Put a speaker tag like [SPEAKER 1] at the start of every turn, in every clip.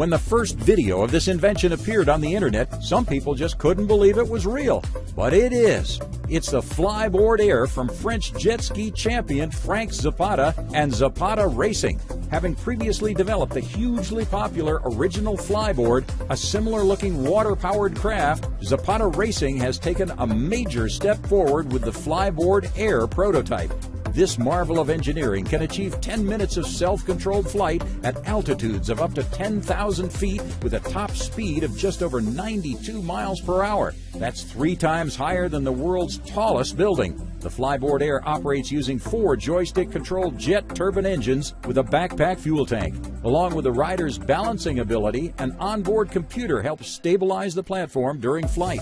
[SPEAKER 1] When the first video of this invention appeared on the internet, some people just couldn't believe it was real. But it is. It's the Flyboard Air from French jet ski champion Frank Zapata and Zapata Racing. Having previously developed the hugely popular original Flyboard, a similar-looking water-powered craft, Zapata Racing has taken a major step forward with the Flyboard Air prototype. This marvel of engineering can achieve 10 minutes of self-controlled flight at altitudes of up to 10,000 feet with a top speed of just over 92 miles per hour. That's 3 times higher than the world's tallest building. The Flyboard Air operates using 4 joystick-controlled jet turbine engines with a backpack fuel tank. Along with the rider's balancing ability, an onboard computer helps stabilize the platform during flight.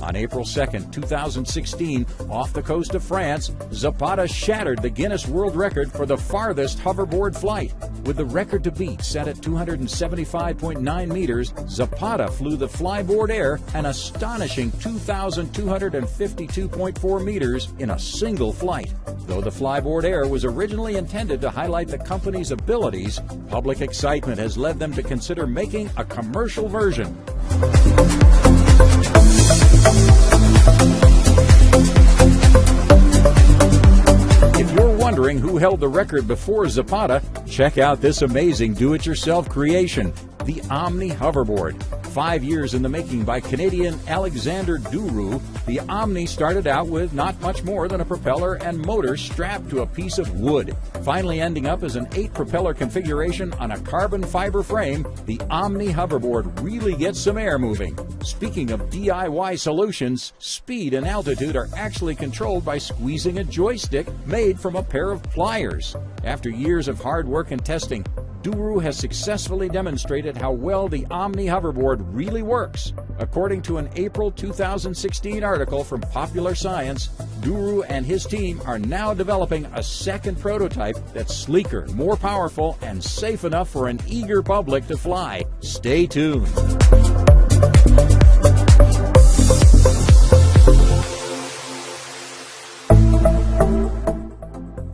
[SPEAKER 1] On April 2, 2016, off the coast of France, Zapata shattered the Guinness World Record for the farthest hoverboard flight. With the record to beat set at 275.9 meters, Zapata flew the Flyboard Air an astonishing 2,252.4 meters in a single flight. Though the Flyboard Air was originally intended to highlight the company's abilities, public excitement has led them to consider making a commercial version. If you're wondering who held the record before Zapata, check out this amazing do-it-yourself creation, the Omni Hoverboard. 5 years in the making by Canadian Alexander Duru, the Omni started out with not much more than a propeller and motor strapped to a piece of wood. Finally ending up as an 8-propeller configuration on a carbon fiber frame, the Omni Hoverboard really gets some air moving. Speaking of DIY solutions, speed and altitude are actually controlled by squeezing a joystick made from a pair of pliers. After years of hard work and testing, Duru has successfully demonstrated how well the Omni Hoverboard really works. According to an April 2016 article from Popular Science, Duru and his team are now developing a second prototype that's sleeker, more powerful, and safe enough for an eager public to fly. Stay tuned.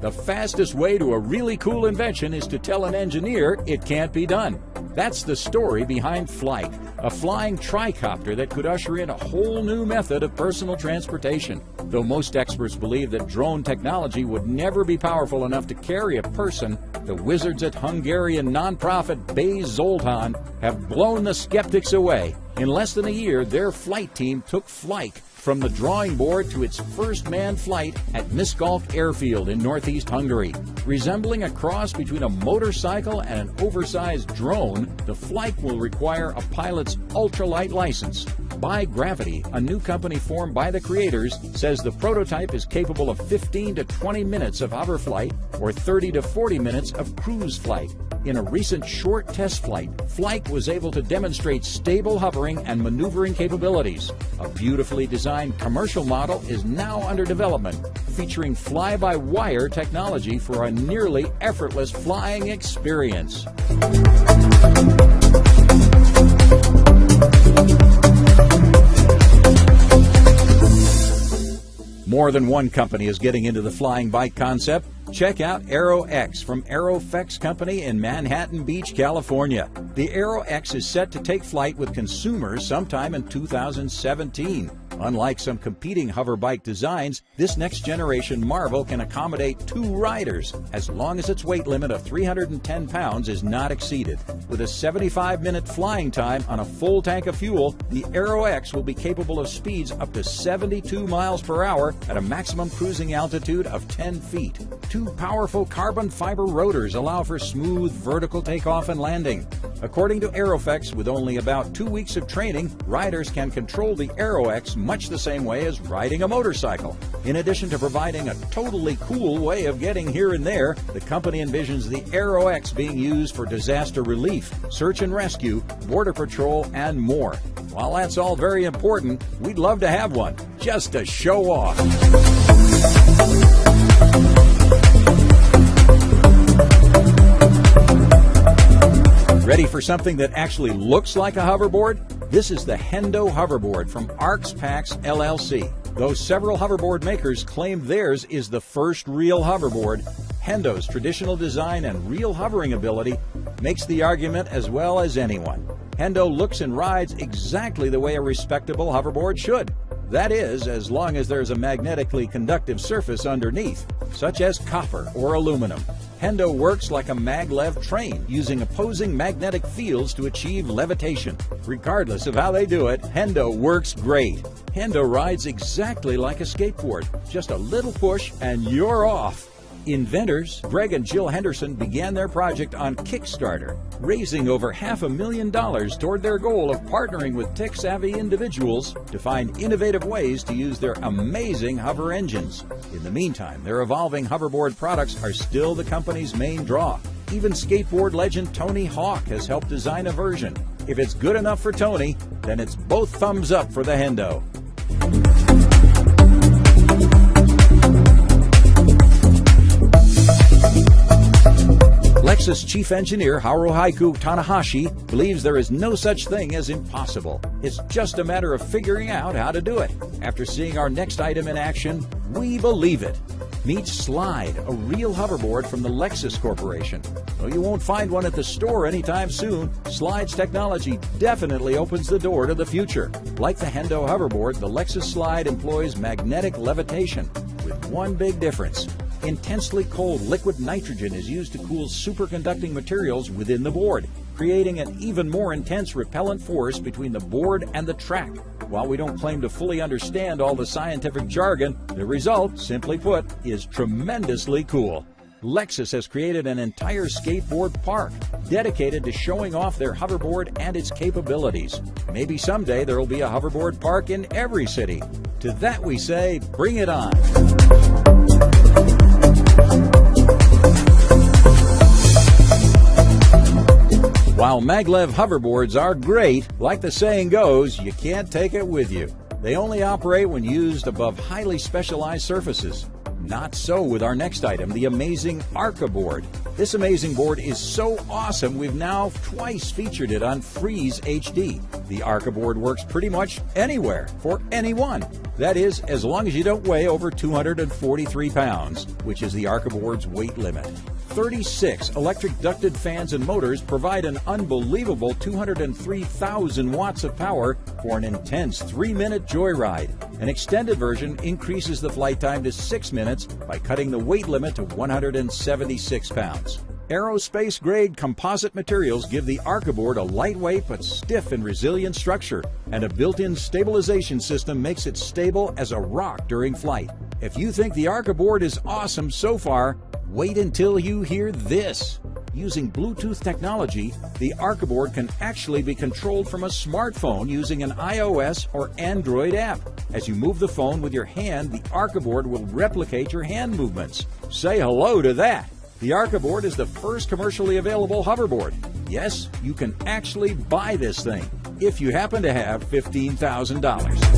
[SPEAKER 1] The fastest way to a really cool invention is to tell an engineer it can't be done. That's the story behind Flight, a flying tricopter that could usher in a whole new method of personal transportation. Though most experts believe that drone technology would never be powerful enough to carry a person, the wizards at Hungarian nonprofit Bay Zoltán have blown the skeptics away. In less than a year, their flight team took Flight from the drawing board to its first manned flight at Miskolc Airfield in northeast Hungary. Resembling a cross between a motorcycle and an oversized drone, the Flight will require a pilot's ultralight license. By Gravity, a new company formed by the creators, says the prototype is capable of 15 to 20 minutes of hover flight or 30 to 40 minutes of cruise flight. In a recent short test flight, Flight was able to demonstrate stable hovering and maneuvering capabilities. A beautifully designed commercial model is now under development, featuring fly-by-wire technology for a nearly effortless flying experience. More than one company is getting into the flying bike concept. Check out Aero X from Aerofex Company in Manhattan Beach, California. The Aero X is set to take flight with consumers sometime in 2017. Unlike some competing hover bike designs, this next-generation marvel can accommodate 2 riders as long as its weight limit of 310 pounds is not exceeded. With a 75-minute flying time on a full tank of fuel, the Aero X will be capable of speeds up to 72 miles per hour at a maximum cruising altitude of 10 feet. 2 powerful carbon fiber rotors allow for smooth vertical takeoff and landing. According to Aerofex, with only about 2 weeks of training, riders can control the Aero X much the same way as riding a motorcycle. In addition to providing a totally cool way of getting here and there, the company envisions the Aero X being used for disaster relief, search and rescue, border patrol, and more. While that's all very important, we'd love to have one, just to show off. Ready for something that actually looks like a hoverboard? This is the Hendo hoverboard from Arx Packs LLC. Though several hoverboard makers claim theirs is the first real hoverboard, Hendo's traditional design and real hovering ability makes the argument as well as anyone. Hendo looks and rides exactly the way a respectable hoverboard should. That is, as long as there's a magnetically conductive surface underneath, such as copper or aluminum. Hendo works like a maglev train, using opposing magnetic fields to achieve levitation. Regardless of how they do it, Hendo works great. Hendo rides exactly like a skateboard. Just a little push and you're off. Inventors Greg and Jill Henderson began their project on Kickstarter, raising over $500,000 toward their goal of partnering with tech-savvy individuals to find innovative ways to use their amazing hover engines. In the meantime, their evolving hoverboard products are still the company's main draw. Even skateboard legend Tony Hawk has helped design a version. If it's good enough for Tony, then it's both thumbs up for the Hendo. Lexus chief engineer Haruhiko Tanahashi believes there is no such thing as impossible. It's just a matter of figuring out how to do it. After seeing our next item in action, we believe it. Meet Slide, a real hoverboard from the Lexus Corporation. Though you won't find one at the store anytime soon, Slide's technology definitely opens the door to the future. Like the Hendo hoverboard, the Lexus Slide employs magnetic levitation, with one big difference. Intensely cold liquid nitrogen is used to cool superconducting materials within the board, creating an even more intense repellent force between the board and the track. While we don't claim to fully understand all the scientific jargon, the result, simply put, is tremendously cool. Lexus has created an entire skateboard park dedicated to showing off their hoverboard and its capabilities. Maybe someday there will be a hoverboard park in every city. To that we say, bring it on. While maglev hoverboards are great, like the saying goes, you can't take it with you. They only operate when used above highly specialized surfaces. Not so with our next item, the amazing Arca board. This amazing board is so awesome we've now twice featured it on Freeze HD. The Arca board works pretty much anywhere, for anyone. That is, as long as you don't weigh over 243 pounds, which is the Arca board's weight limit. 36 electric ducted fans and motors provide an unbelievable 203,000 watts of power for an intense 3-minute joyride. An extended version increases the flight time to 6 minutes by cutting the weight limit to 176 pounds. Aerospace-grade composite materials give the Arca board a lightweight but stiff and resilient structure, and a built-in stabilization system makes it stable as a rock during flight. If you think the Arca board is awesome so far, wait until you hear this. Using Bluetooth technology, the Arca board can actually be controlled from a smartphone using an iOS or Android app. As you move the phone with your hand, the Arca board will replicate your hand movements. Say hello to that! The Arca board is the first commercially available hoverboard. Yes, you can actually buy this thing, if you happen to have $15,000.